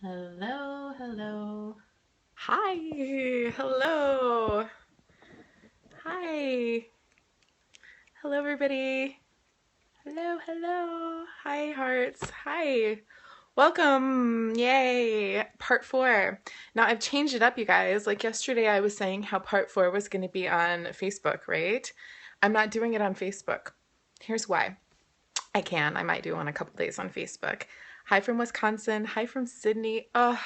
Hello, hello. Hi, hello, hi, hello everybody. Hello, hi hearts, hi. Welcome, yay, part 4. Now I've changed it up, you guys. Like yesterday I was saying how part 4 was going to be on Facebook, right? I'm not doing it on Facebook. Here's why. I might do one a couple days on Facebook. Hi from Wisconsin, hi from Sydney. Oh,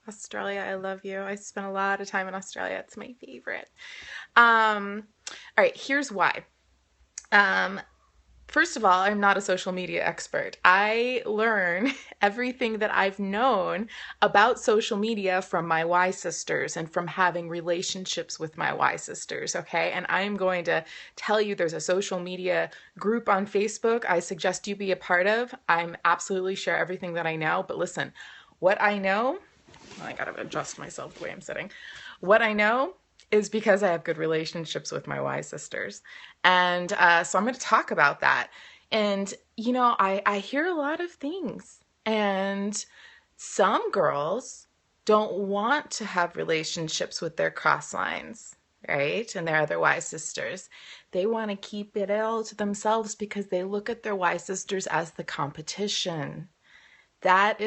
Australia, I love you. I spent a lot of time in Australia. It's my favorite. All right, here's why. Um, First of all, I'm not a social media expert. I learn everything that I've known about social media from my ysisters and from having relationships with my ysisters, okay? And I'm going to tell you there's a social media group on Facebook I suggest you be a part of. I'm absolutely share everything that I know, but listen, what I know, I gotta adjust myself the way I'm sitting. What I know is because I have good relationships with my ysisters. And so I'm going to talk about that. And, I hear a lot of things. And some girls don't want to have relationships with their cross lines, right? And their other ysisters. They want to keep it all to themselves because they look at their ysisters as the competition. That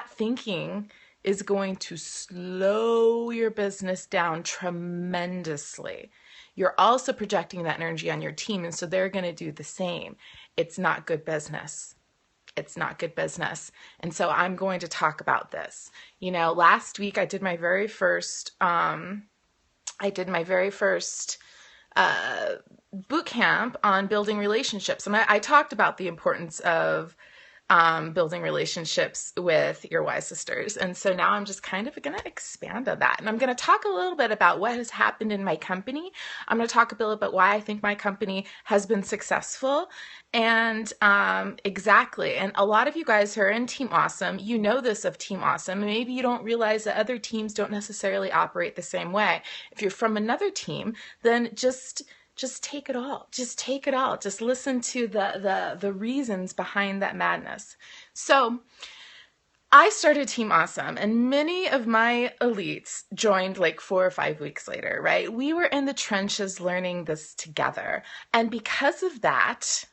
thinking is going to slow your business down tremendously. You're also projecting that energy on your team, and so they're going to do the same. It's not good business. It's not good business. And so I'm going to talk about this. Last week I did my very first boot camp on building relationships. And I talked about the importance of building relationships with your ysisters. And so now I'm just kind of going to expand on that. And I'm going to talk a little bit about what has happened in my company. I'm going to talk a bit about why I think my company has been successful. And exactly. And a lot of you guys who are in Team Awesome, you know this of Team Awesome. Maybe you don't realize that other teams don't necessarily operate the same way. If you're from another team, then just take it all. Just take it all. Just listen to the reasons behind that madness. So I started Team Awesome, and many of my elites joined like 4 or 5 weeks later, right? We were in the trenches learning this together. And because of that,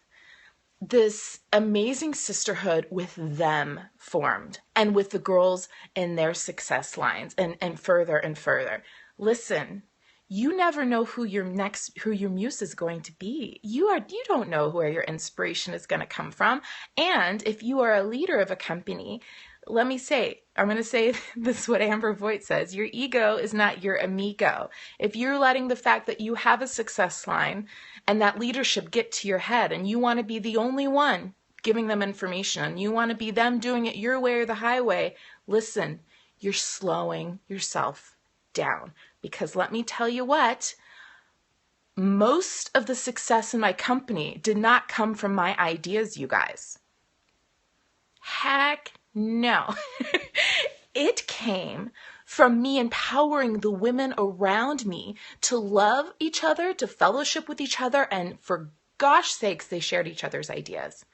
this amazing sisterhood with them formed, and with the girls in their success lines, and further and further. Listen, you never know who your muse is going to be. You don't know where your inspiration is going to come from. And if you are a leader of a company, I'm going to say this, what Amber Voigt says: your ego is not your amigo. If you're letting the fact that you have a success line and that leadership get to your head, and you want to be the only one giving them information, and you want to be them doing it your way or the highway, listen, you're slowing yourself down. Because let me tell you what, most of the success in my company did not come from my ideas, you guys. Heck no. It came from me empowering the women around me to love each other, to fellowship with each other, and for gosh sakes, they shared each other's ideas.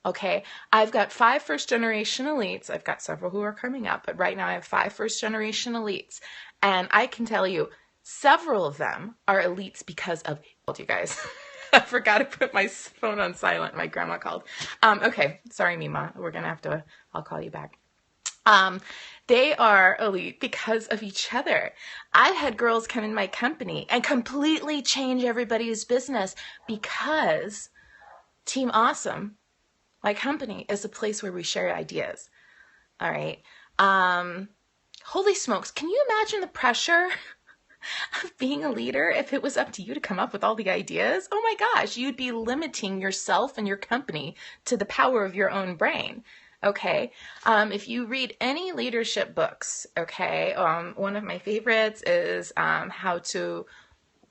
Okay, I've got 5 first-generation elites. I've got several who are coming up, but right now I have 5 first-generation elites. And I can tell you, several of them are elites because of, you guys. I forgot to put my phone on silent. My grandma called. Okay, sorry, Mima. I'll call you back. They are elite because of each other. I've had girls come in my company and completely change everybody's business because Team Awesome, my company, is a place where we share ideas. All right. Holy smokes. Can you imagine the pressure of being a leader if it was up to you to come up with all the ideas? Oh my gosh, you'd be limiting yourself and your company to the power of your own brain. Okay. If you read any leadership books, okay, one of my favorites is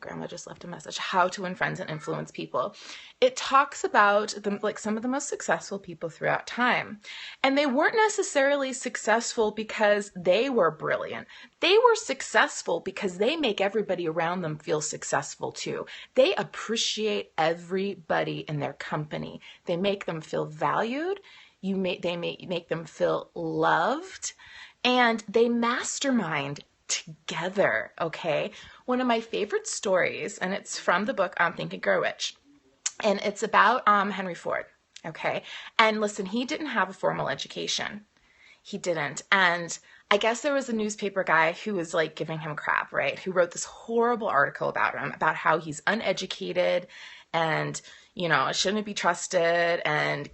Grandma just left a message, How to Win Friends and Influence People. It talks about some of the most successful people throughout time. And they weren't necessarily successful because they were brilliant. They were successful because they make everybody around them feel successful too. They appreciate everybody in their company. They make them feel valued. They make them feel loved, and they mastermind together. Okay. One of my favorite stories, and it's from the book Think and Grow Rich, and it's about Henry Ford. Okay. And listen, he didn't have a formal education. He didn't. And I guess there was a newspaper guy who was like giving him crap, right? Who wrote this horrible article about him, about how he's uneducated and, shouldn't be trusted and,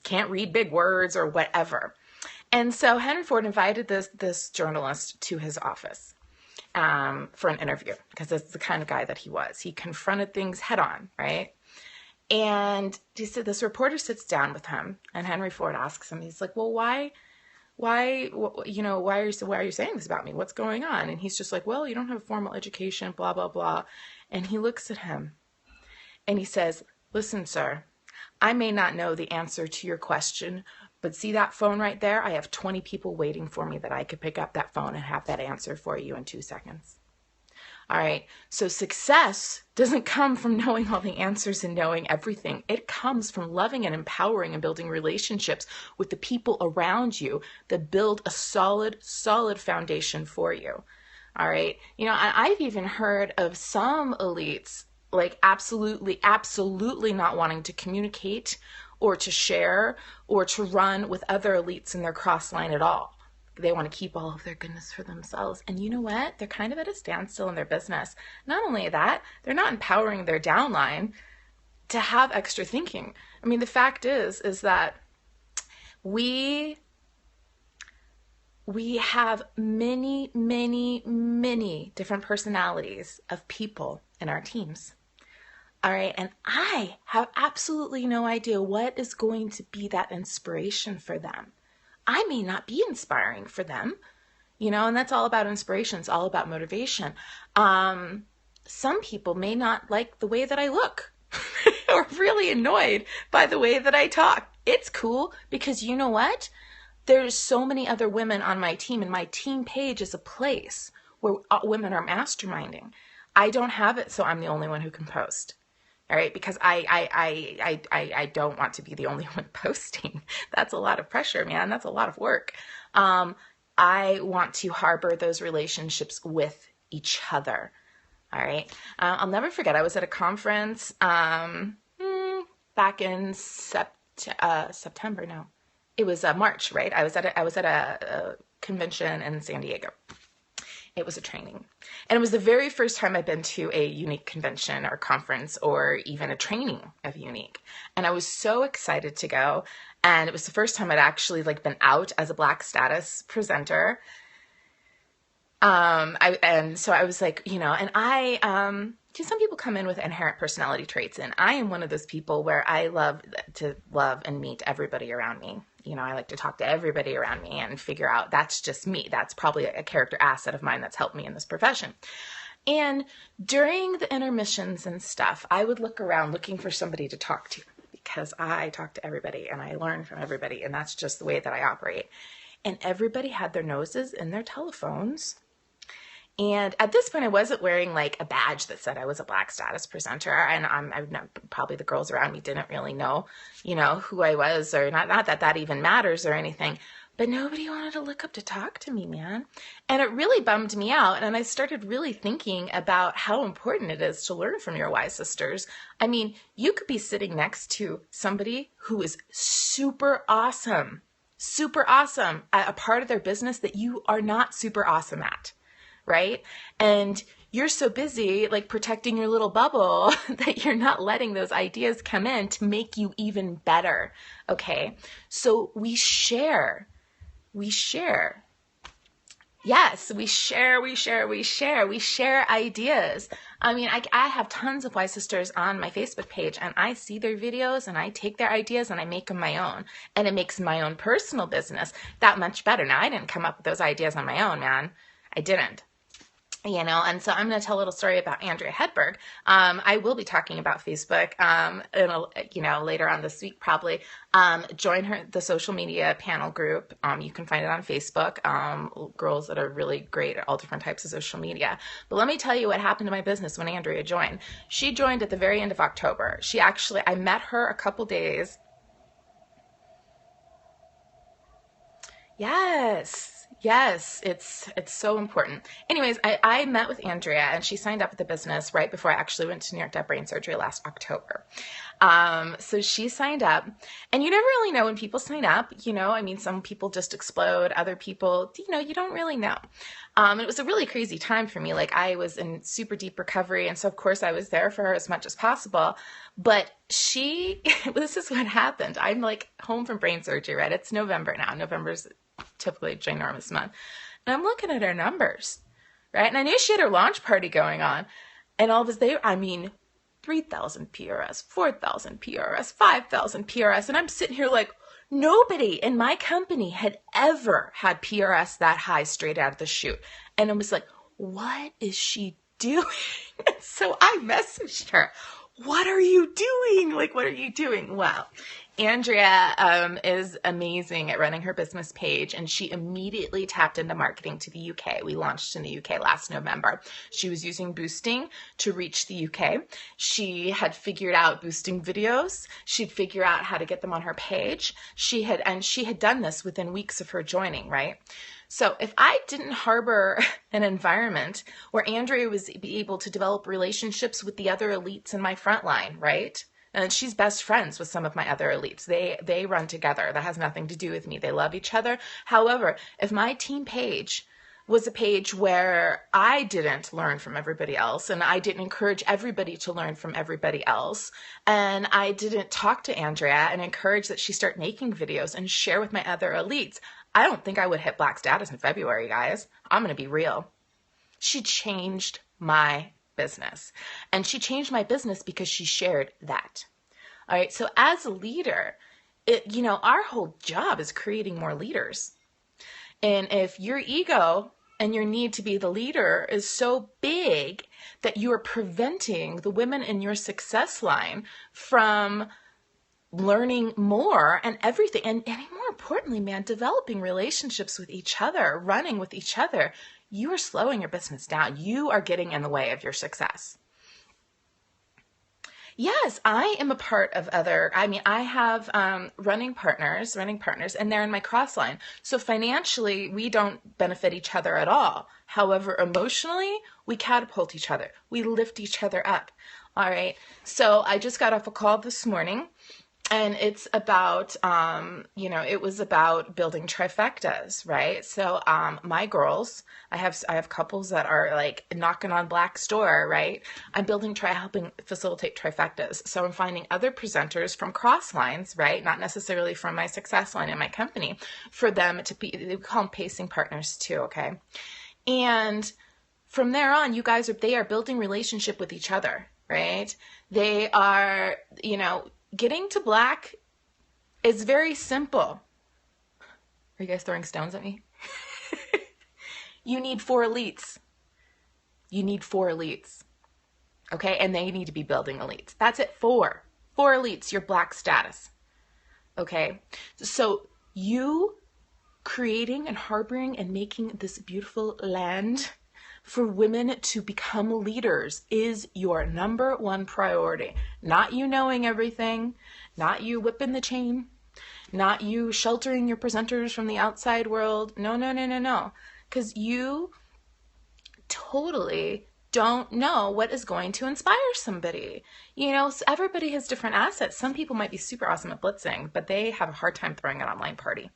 can't read big words or whatever. And so Henry Ford invited this journalist to his office for an interview, because that's the kind of guy that he was. He confronted things head on, right? And he said, this reporter sits down with him, and Henry Ford asks him, he's like, well, why are you saying this about me? What's going on? And he's just like, well, you don't have a formal education, blah, blah, blah. And he looks at him and he says, listen, sir, I may not know the answer to your question, but see that phone right there? I have 20 people waiting for me that I could pick up that phone and have that answer for you in 2 seconds. All right. So success doesn't come from knowing all the answers and knowing everything. It comes from loving and empowering and building relationships with the people around you that build a solid foundation for you. All right. I've even heard of some elites like absolutely not wanting to communicate or to share or to run with other elites in their cross line at all. They want to keep all of their goodness for themselves. And you know what? They're kind of at a standstill in their business. Not only that, they're not empowering their downline to have extra thinking. I mean, the fact is that we have many different personalities of people in our teams. All right. And I have absolutely no idea what is going to be that inspiration for them. I may not be inspiring for them, and that's all about inspiration. It's all about motivation. Some people may not like the way that I look or really annoyed by the way that I talk. It's cool, because you know what? There's so many other women on my team, and my team page is a place where women are masterminding. I don't have it, so I'm the only one who can post. All right, because I don't want to be the only one posting. That's a lot of pressure, man. That's a lot of work. I want to harbor those relationships with each other. All right. I'll never forget. I was at a conference back in September. No, it was March. Right. I was at a convention in San Diego. It was a training. And it was the very first time I'd been to a Unique convention or conference or even a training of Unique. And I was so excited to go. And it was the first time I'd actually been out as a Black status presenter. So I was like, some people come in with inherent personality traits, and I am one of those people where I love to love and meet everybody around me. I like to talk to everybody around me and figure out that's just me. That's probably a character asset of mine that's helped me in this profession. And during the intermissions and stuff, I would look around looking for somebody to talk to, because I talk to everybody and I learn from everybody, and that's just the way that I operate. And everybody had their noses in their telephones. And at this point, I wasn't wearing a badge that said I was a Black status presenter. And probably the girls around me didn't really know, who I was, or not that even matters or anything. But nobody wanted to look up to talk to me, man. And it really bummed me out. And I started really thinking about how important it is to learn from your ysisters. I mean, you could be sitting next to somebody who is super awesome at a part of their business that you are not super awesome at. Right? And you're so busy protecting your little bubble that you're not letting those ideas come in to make you even better. Okay. So we share. Yes, we share ideas. I mean, I have tons of ysisters on my Facebook page, and I see their videos and I take their ideas and I make them my own, and it makes my own personal business that much better. Now, I didn't come up with those ideas on my own, man. I didn't. And so I'm going to tell a little story about Andrea Hedberg. I will be talking about Facebook, later on this week, probably. Join the social media panel group. You can find it on Facebook. Girls that are really great at all different types of social media. But let me tell you what happened to my business when Andrea joined. She joined at the very end of October. I met her a couple days Yes. Yes. It's so important. Anyways, I met with Andrea and she signed up with the business right before I actually went to New York to have brain surgery last October. So she signed up, and you never really know when people sign up. I mean, some people just explode, other people, you don't really know. It was a really crazy time for me. Like, I was in super deep recovery, and so of course I was there for her as much as possible. But this is what happened. I'm like home from brain surgery, right? It's November now. November's typically a ginormous month. And I'm looking at her numbers, right? And I knew she had her launch party going on. And all of us, 3,000 PRS, 4,000 PRS, 5,000 PRS. And I'm sitting here like, nobody in my company had ever had PRS that high straight out of the chute. And I was like, what is she doing? So I messaged her, what are you doing? Like, what are you doing? Well, Andrea is amazing at running her business page, and she immediately tapped into marketing to the UK. We launched in the UK last November. She was using boosting to reach the UK. She had figured out boosting videos. She'd figure out how to get them on her page. She had done this within weeks of her joining, right? So if I didn't harbor an environment where Andrea was able to develop relationships with the other elites in my front line, right? And she's best friends with some of my other elites. They run together. That has nothing to do with me. They love each other. However, if my team page was a page where I didn't learn from everybody else, and I didn't encourage everybody to learn from everybody else, and I didn't talk to Andrea and encourage that she start making videos and share with my other elites, I don't think I would hit black status in February, guys. I'm going to be real. She changed my business. And she changed my business because she shared that. All right. So as a leader, our whole job is creating more leaders. And if your ego and your need to be the leader is so big that you are preventing the women in your success line from learning more and everything, and more importantly, man, developing relationships with each other, running with each other, you are slowing your business down. You are getting in the way of your success. Yes, I am a part of I have running partners, and they're in my cross line. So financially, we don't benefit each other at all. However, emotionally, we catapult each other. We lift each other up. All right. So I just got off a call this morning. And it's about, it was about building trifectas, right? So, my girls, I have couples that are like knocking on Black's door, right? I'm helping facilitate trifectas. So I'm finding other presenters from cross lines, right? Not necessarily from my success line in my company, for them to be, we call them pacing partners too, okay? And from there on, they are building relationship with each other, right? They are, getting to black is very simple. Are you guys throwing stones at me? You need 4 elites. Okay? And they need to be building elites. That's it. 4 elites, your black status. Okay? So you creating and harboring and making this beautiful land for women to become leaders is your number 1 priority. Not you knowing everything, not you whipping the chain, not you sheltering your presenters from the outside world. No. Because you totally don't know what is going to inspire somebody. Everybody has different assets. Some people might be super awesome at blitzing, but they have a hard time throwing an online party.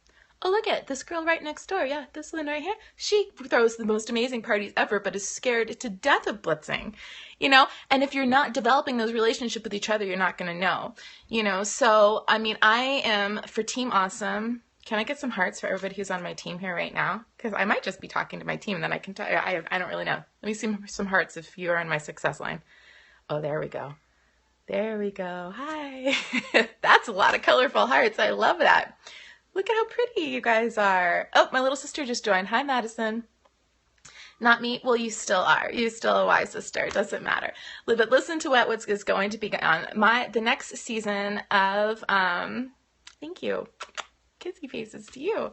Oh, look at this girl right next door. Yeah, this one right here. She throws the most amazing parties ever, but is scared to death of blitzing, And if you're not developing those relationships with each other, you're not going to know, So, I am for Team Awesome. Can I get some hearts for everybody who's on my team here right now? Because I might just be talking to my team, and then I can tell you. I don't really know. Let me see some hearts if you are on my success line. Oh, there we go. Hi. That's a lot of colorful hearts. I love that. Look at how pretty you guys are. Oh, my little sister just joined. Hi, Madison. Not me. Well, you still are. You're still a wise sister. It doesn't matter. But listen to what is going to be on the next season of, thank you. Kissy faces to you.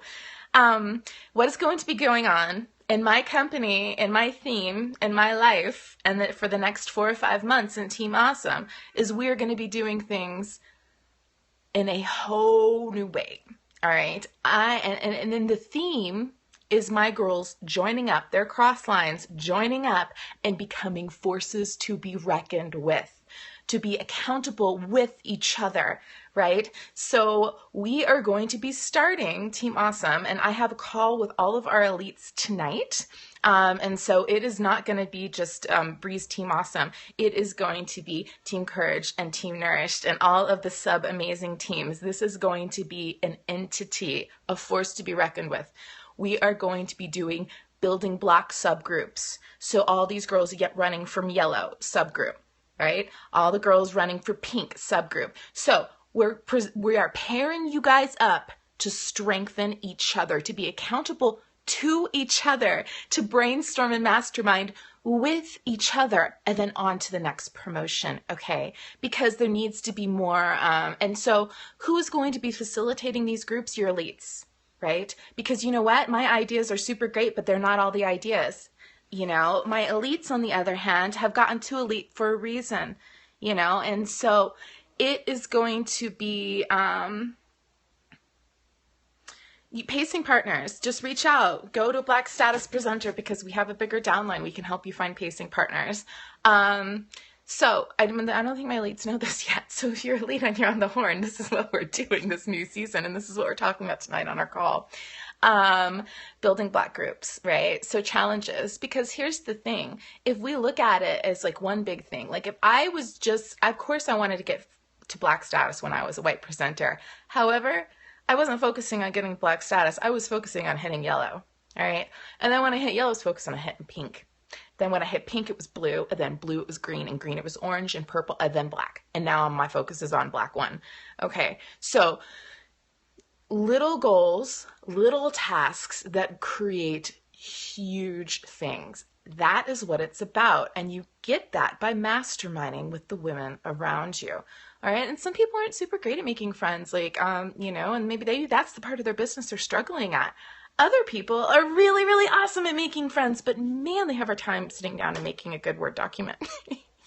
What is going to be going on in my company, in my theme, in my life, and that for the next 4 or 5 months in Team Awesome is we're going to be doing things in a whole new way. All right. And then the theme is my girls joining up, their cross lines, joining up and becoming forces to be reckoned with, to be accountable with each other, right? So we are going to be starting Team Awesome, and I have a call with all of our elites tonight. And so it is not going to be just Breeze Team Awesome. It is going to be Team Courage and Team Nourished and all of the sub amazing teams. This is going to be an entity, a force to be reckoned with. We are going to be doing building block subgroups. So all these girls get running from yellow subgroup, right? All the girls running for pink subgroup. So we are pairing you guys up to strengthen each other, to be accountable to each other, to brainstorm and mastermind with each other, and then on to the next promotion, okay? Because there needs to be more. And so who's going to be facilitating these groups? Your elites, right? Because you know what? My ideas are super great, but they're not all the ideas. You know, my elites, on the other hand, have gotten to elite for a reason, you know? And so it is going to be pacing partners. Just reach out. Go to a Black Status Presenter because we have a bigger downline. We can help you find pacing partners. So I don't think my elites know this yet. So if you're a lead and you're on the horn, this is what we're doing this new season. And this is what we're talking about tonight on our call. Building black groups, right? So challenges, because here's the thing. If we look at it as like one big thing, like if I was just, of course I wanted to get to black status when I was a white presenter. However, I wasn't focusing on getting black status. I was focusing on hitting yellow, all right? And then when I hit yellow, I was focused on hitting pink. Then when I hit pink, it was blue, and then blue, it was green, and green, it was orange, and purple, and then black. And now my focus is on black one. Okay, so little goals, little tasks that create huge things. That is what it's about. And you get that by masterminding with the women around you. All right. And some people aren't super great at making friends, like, you know, and maybe that's the part of their business they're struggling at. Other people are really, really awesome at making friends, but man, they have a time sitting down and making a good Word document.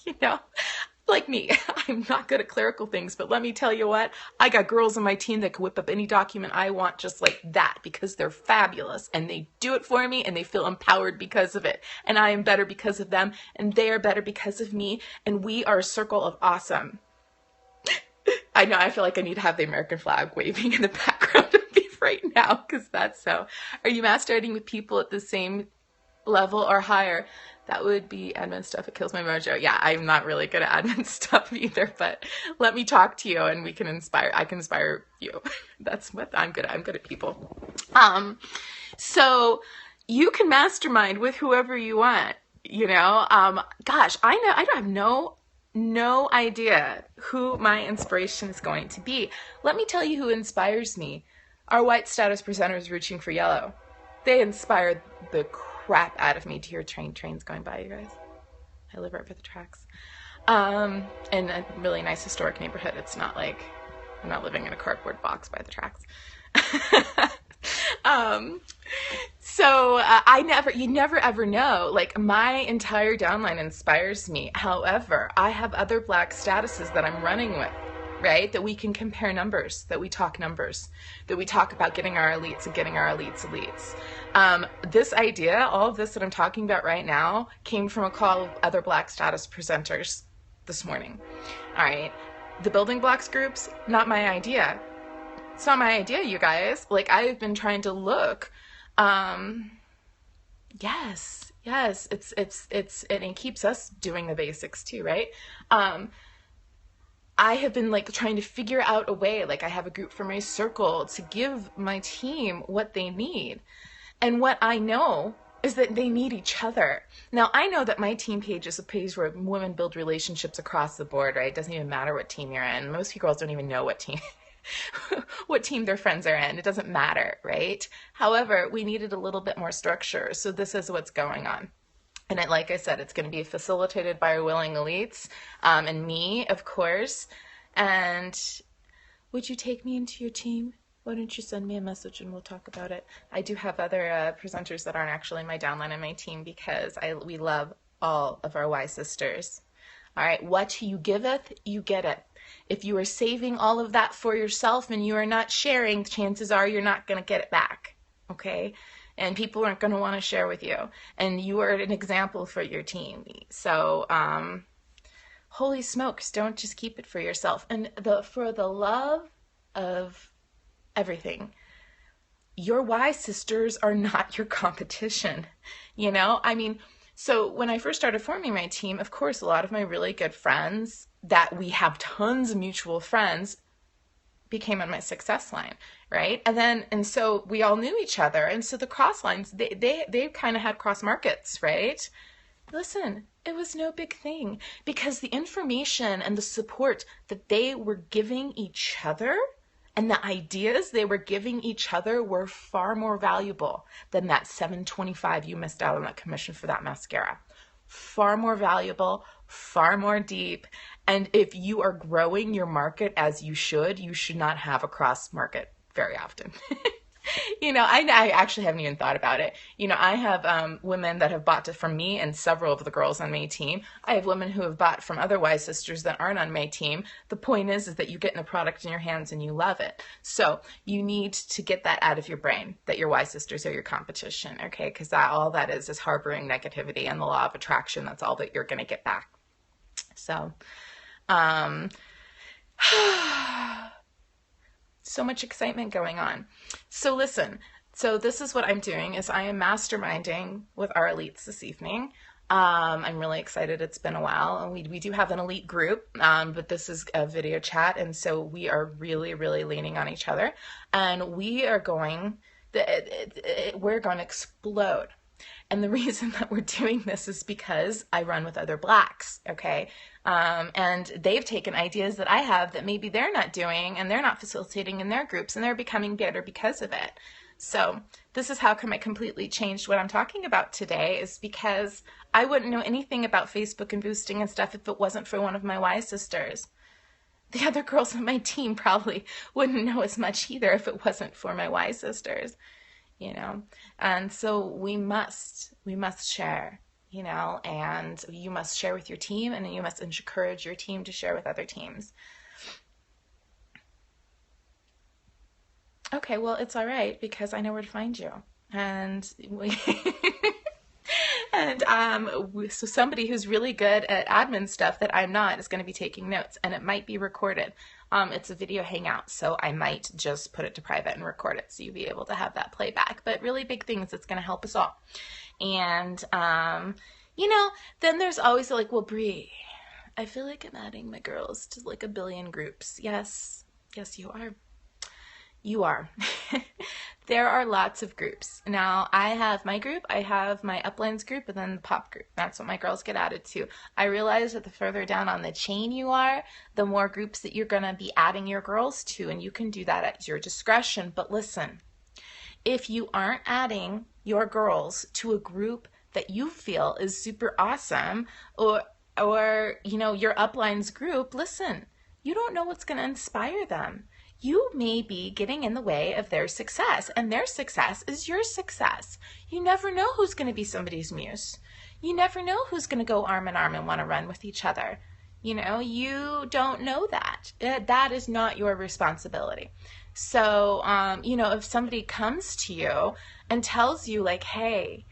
You know, like me, I'm not good at clerical things, but let me tell you what, I got girls on my team that can whip up any document I want just like that because they're fabulous and they do it for me and they feel empowered because of it. And I am better because of them and they are better because of me. And we are a circle of awesome. I know, I feel like I need to have the American flag waving in the background of me right now because that's so. Are you masturbating with people at the same level or higher? That would be admin stuff. It kills my mojo. Yeah, I'm not really good at admin stuff either, but let me talk to you and we can inspire. I can inspire you. That's what I'm good at. I'm good at people. So you can mastermind with whoever you want, you know. Gosh, I don't have no idea who my inspiration is going to be. Let me tell you who inspires me. Our white status presenters reaching for yellow. They inspired the crap out of me. To hear trains going by, you guys. I live right by the tracks. In a really nice historic neighborhood. It's not like I'm not living in a cardboard box by the tracks. You never ever know. Like, my entire downline inspires me. However, I have other black statuses that I'm running with, right? That we can compare numbers, that we talk numbers, that we talk about getting our elites and getting our elites. This idea, all of this that I'm talking about right now, came from a call of other black status presenters this morning. All right. The building blocks groups, not my idea. It's not my idea, you guys. Like, I've been trying to look. Yes, it's and it keeps us doing the basics too, right? I have been like trying to figure out a way, like I have a group for my circle to give my team what they need. And what I know is that they need each other. Now, I know that my team page is a page where women build relationships across the board, right? It doesn't even matter what team you're in. Most girls don't even know what team what team their friends are in. It doesn't matter, right? However, we needed a little bit more structure. So this is what's going on. And like I said, it's going to be facilitated by our willing elites, and me, of course. And would you take me into your team? Why don't you send me a message and we'll talk about it? I do have other presenters that aren't actually my downline and my team because we love all of our ysisters. All right, what you giveth, you get it. If you are saving all of that for yourself and you are not sharing, chances are you're not going to get it back. Okay? And people aren't going to want to share with you. And you are an example for your team. So, holy smokes, don't just keep it for yourself. And for the love of everything, your Y sisters are not your competition. You know, I mean, so when I first started forming my team, of course, a lot of my really good friends that we have tons of mutual friends became on my success line, right? And so we all knew each other. And so the cross lines, they kind of had cross markets, right? Listen, it was no big thing because the information and the support that they were giving each other and the ideas they were giving each other were far more valuable than that $7.25 you missed out on that commission for that mascara. Far more valuable, far more deep. And if you are growing your market as you should not have a cross market very often. You know, I actually haven't even thought about it. You know, I have women that have bought from me and several of the girls on my team. I have women who have bought from other Y sisters that aren't on my team. The point is that you get a product in your hands and you love it. So you need to get that out of your brain, that your Y sisters are your competition, okay? Because all that is harboring negativity and the law of attraction. That's all that you're going to get back. So, so much excitement going on. So listen, so this is what I'm doing is I am masterminding with our elites this evening. I'm really excited. It's been a while, and we do have an elite group, but this is a video chat, and so we are really, really leaning on each other, and we're going to explode. And the reason that we're doing this is because I run with other Blacks, okay? And they've taken ideas that I have that maybe they're not doing and they're not facilitating in their groups and they're becoming better because of it. So this is how come I completely changed what I'm talking about today is because I wouldn't know anything about Facebook and boosting and stuff if it wasn't for one of my Y sisters. The other girls on my team probably wouldn't know as much either if it wasn't for my Y sisters. You know, and so we must share, you know, and you must share with your team and you must encourage your team to share with other teams. Okay, well, it's all right because I know where to find you. And so somebody who's really good at admin stuff that I'm not is going to be taking notes, and it might be recorded. It's a video hangout, so I might just put it to private and record it so you'll be able to have that playback. But really big things, it's going to help us all. And, you know, then there's always like, well, Bree, I feel like I'm adding my girls to like a billion groups. Yes, you are. You are. There are lots of groups. Now, I have my group, I have my uplines group, and then the pop group. That's what my girls get added to. I realize that the further down on the chain you are, the more groups that you're going to be adding your girls to, and you can do that at your discretion. But listen, if you aren't adding your girls to a group that you feel is super awesome, or you know, your uplines group, listen, you don't know what's going to inspire them. You may be getting in the way of their success, and their success is your success. You never know who's going to be somebody's muse. You never know who's going to go arm in arm and want to run with each other. You know, you don't know that. That is not your responsibility. So, you know, if somebody comes to you and tells you like, hey,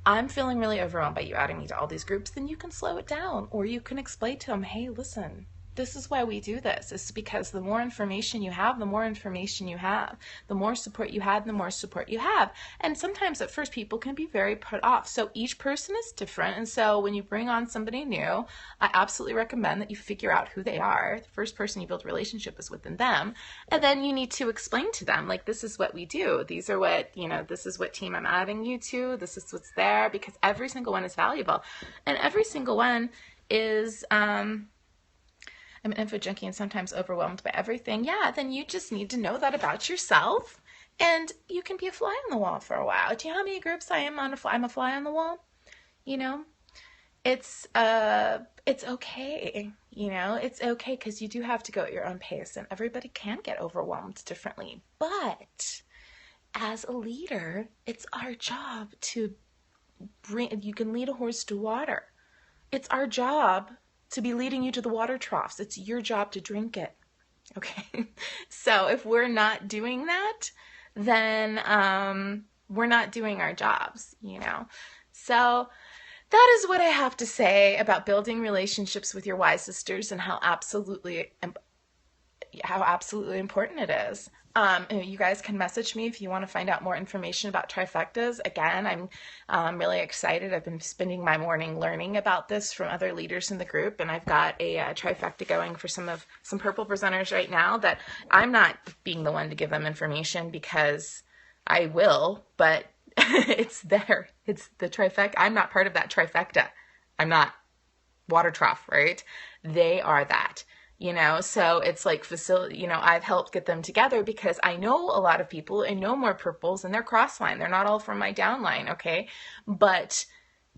I'm feeling really overwhelmed by you adding me to all these groups, then you can slow it down, or you can explain to them, hey, listen, this is why we do this. It's because the more information you have, the more information you have. The more support you have, the more support you have. And sometimes at first people can be very put off. So each person is different. And so when you bring on somebody new, I absolutely recommend that you figure out who they are. The first person you build a relationship is within them. And then you need to explain to them, like, this is what we do. These are what, you know, this is what team I'm adding you to. This is what's there, because every single one is valuable. And every single one is, I'm an info junkie and sometimes overwhelmed by everything. Yeah, then you just need to know that about yourself, and you can be a fly on the wall for a while. Do you know how many groups I am on? I'm a fly on the wall. You know, it's okay. You know, it's okay because you do have to go at your own pace, and everybody can get overwhelmed differently. But as a leader, it's our job to bring. You can lead a horse to water. It's our job to be leading you to the water troughs. It's your job to drink it. Okay. So if we're not doing that, then we're not doing our jobs, you know. So that is what I have to say about building relationships with your wise sisters and how absolutely important it is. You guys can message me if you want to find out more information about trifectas. Again, I'm really excited. I've been spending my morning learning about this from other leaders in the group, and I've got a trifecta going for some purple presenters right now that I'm not being the one to give them information because I will, but it's there. It's the trifecta. I'm not part of that trifecta. I'm not water trough, right? They are that. You know, so it's like I've helped get them together because I know a lot of people and know more purples and they're cross-line. They're not all from my downline, okay? But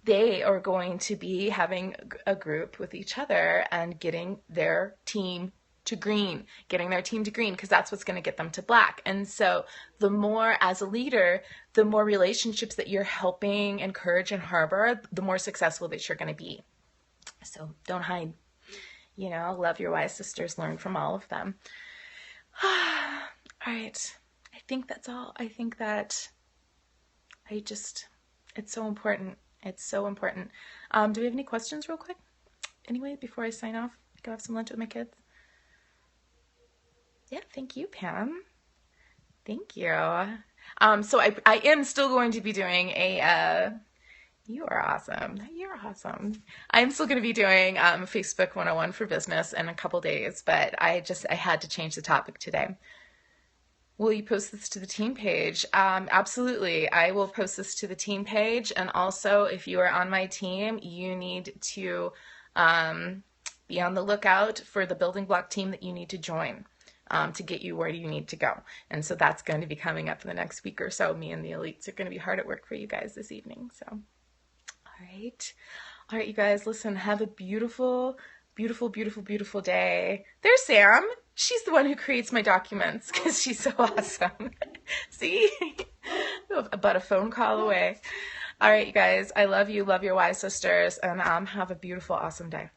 they are going to be having a group with each other and getting their team to green, because that's what's going to get them to black. And so the more, as a leader, the more relationships that you're helping encourage and harbor, the more successful that you're going to be. So don't hide. You know, love your wise sisters, learn from all of them. All right. I think that's all. I think that it's so important. It's so important. Do we have any questions real quick? Anyway, before I sign off, go have some lunch with my kids. Yeah, thank you, Pam. Thank you. So I am still going to be doing you are awesome. You're awesome. I'm still going to be doing Facebook 101 for business in a couple days, but I had to change the topic today. Will you post this to the team page? Absolutely. I will post this to the team page. And also, if you are on my team, you need to be on the lookout for the building block team that you need to join to get you where you need to go. And so that's going to be coming up in the next week or so. Me and the elites are going to be hard at work for you guys this evening. So. All right, you guys, listen, have a beautiful, beautiful, beautiful, beautiful day. There's Sam. She's the one who creates my documents because she's so awesome. See? About a phone call away. All right, you guys, I love you, love your wise sisters, and have a beautiful, awesome day.